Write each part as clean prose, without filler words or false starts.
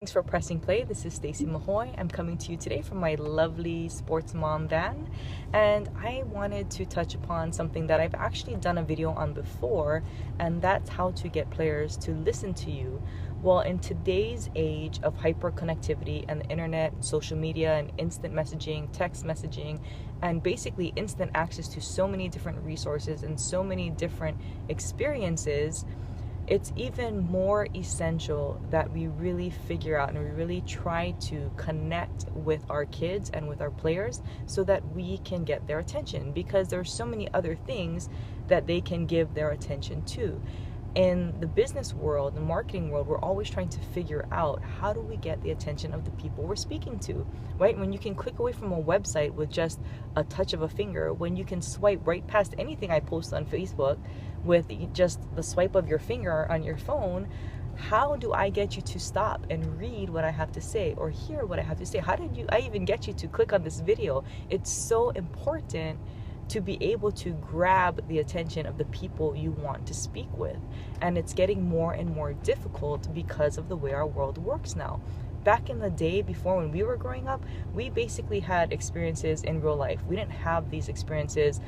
Thanks for pressing play. This is Stacy Mahoy. I'm coming to you today from my lovely sports mom van, and I wanted to touch upon something that I've actually done a video on before, and that's how to get players to listen to you. Well, in today's age of hyperconnectivity and the internet, social media, and instant messaging, text messaging, and basically instant access to so many different resources and so many different experiences, it's even more essential that we really figure out and we really try to connect with our kids and with our players so that we can get their attention, because there's so many other things that they can give their attention to. In the business world, the marketing world, we're always trying to figure out how do we get the attention of the people we're speaking to, right? When you can click away from a website with just a touch of a finger, when you can swipe right past anything I post on Facebook with just the swipe of your finger on your phone, how do I get you to stop and read what I have to say or hear what I have to say? How did I even get you to click on this video? It's so important to be able to grab the attention of the people you want to speak with. And it's getting more and more difficult because of the way our world works now. Back in the day, before, when we were growing up, we basically had experiences in real life. We didn't have these experiences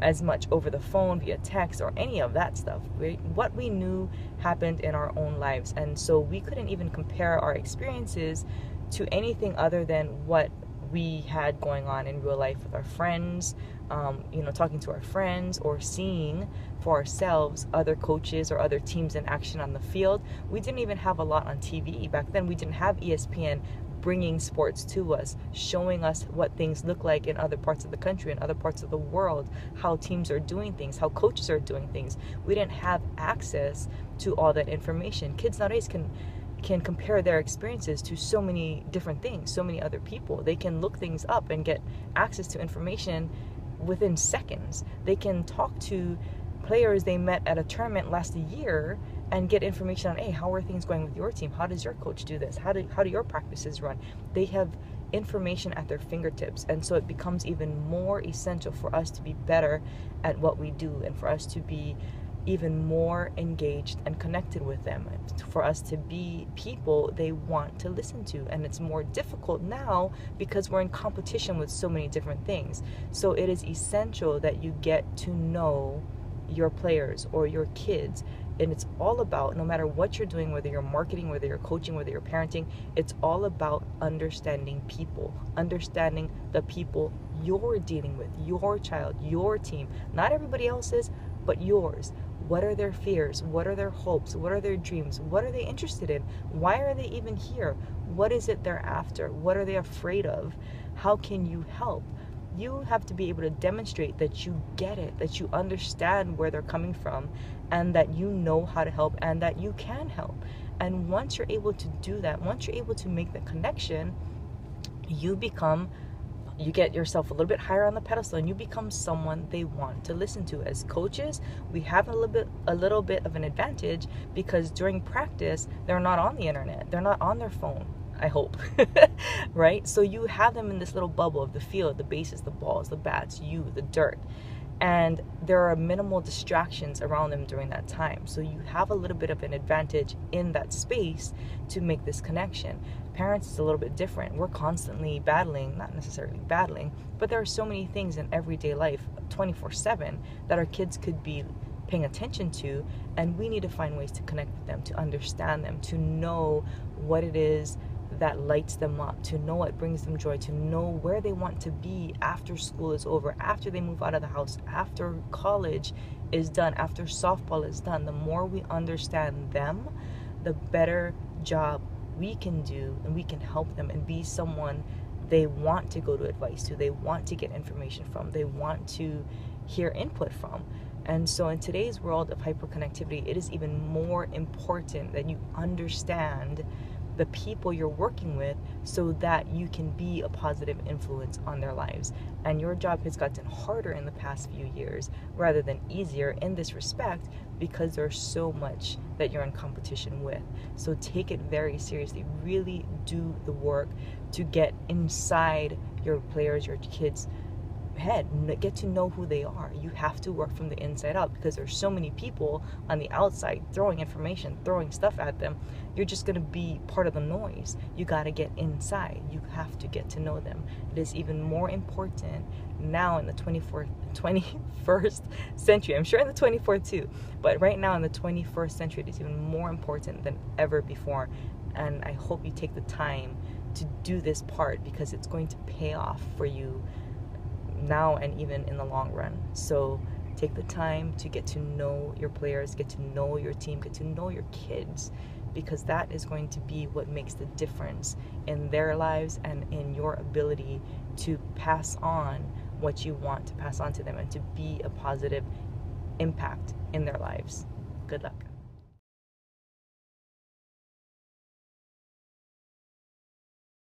as much over the phone, via text, or any of that stuff. What we knew happened in our own lives. And so we couldn't even compare our experiences to anything other than what we had going on in real life with our friends, talking to our friends or seeing for ourselves other coaches or other teams in action on the field. We didn't even have a lot on TV back then. We didn't have ESPN bringing sports to us, showing us what things look like in other parts of the country and other parts of the world, how teams are doing things, how coaches are doing things. We didn't have access to all that information. Kids nowadays can compare their experiences to so many different things, so many other people. They can look things up and get access to information within seconds. They can talk to players they met at a tournament last year and get information on, hey, how are things going with your team? How does your coach do this? How do your practices run? They have information at their fingertips, and so it becomes even more essential for us to be better at what we do and for us to be even more engaged and connected with them, for us to be people they want to listen to. And it's more difficult now because we're in competition with so many different things. So it is essential that you get to know your players or your kids. And it's all about, no matter what you're doing, whether you're marketing, whether you're coaching, whether you're parenting, it's all about understanding people, understanding the people you're dealing with, your child, your team, not everybody else's, but yours. What are their fears? What are their hopes? What are their dreams? What are they interested in? Why are they even here? What is it they're after? What are they afraid of? How can you help? You have to be able to demonstrate that you get it, that you understand where they're coming from, and that you know how to help and that you can help. And once you're able to do that, once you're able to make the connection, you get yourself a little bit higher on the pedestal and you become someone they want to listen to. As coaches, we have a little bit of an advantage because during practice, they're not on the internet. They're not on their phone, I hope, right? So you have them in this little bubble of the field, the bases, the balls, the bats, the dirt. And there are minimal distractions around them during that time. So you have a little bit of an advantage in that space to make this connection. Parents, is a little bit different. We're constantly battling, not necessarily battling, but there are so many things in everyday life 24/7 that our kids could be paying attention to, and we need to find ways to connect with them, to understand them, to know what it is that lights them up, to know what brings them joy, to know where they want to be after school is over, after they move out of the house, after college is done, after softball is done. The more we understand them, the better job we can do, and we can help them and be someone they want to go to advice to, they want to get information from, they want to hear input from. And so in today's world of hyperconnectivity, it is even more important that you understand the people you're working with so that you can be a positive influence on their lives. And your job has gotten harder in the past few years rather than easier in this respect because there's so much that you're in competition with. So take it very seriously. Really do the work to get inside your players, your kids' head, get to know who they are. You have to work from the inside out, because there's so many people on the outside throwing information, throwing stuff at them. You're just going to be part of the noise. You got to get inside. You have to get to know them. It is even more important now in the 21st century. I'm sure in the 24th too, but right now in the 21st century, it is even more important than ever before. And I hope you take the time to do this part, because it's going to pay off for you now and even in the long run. So take the time to get to know your players, get to know your team, get to know your kids, because that is going to be what makes the difference in their lives and in your ability to pass on what you want to pass on to them and to be a positive impact in their lives. Good luck.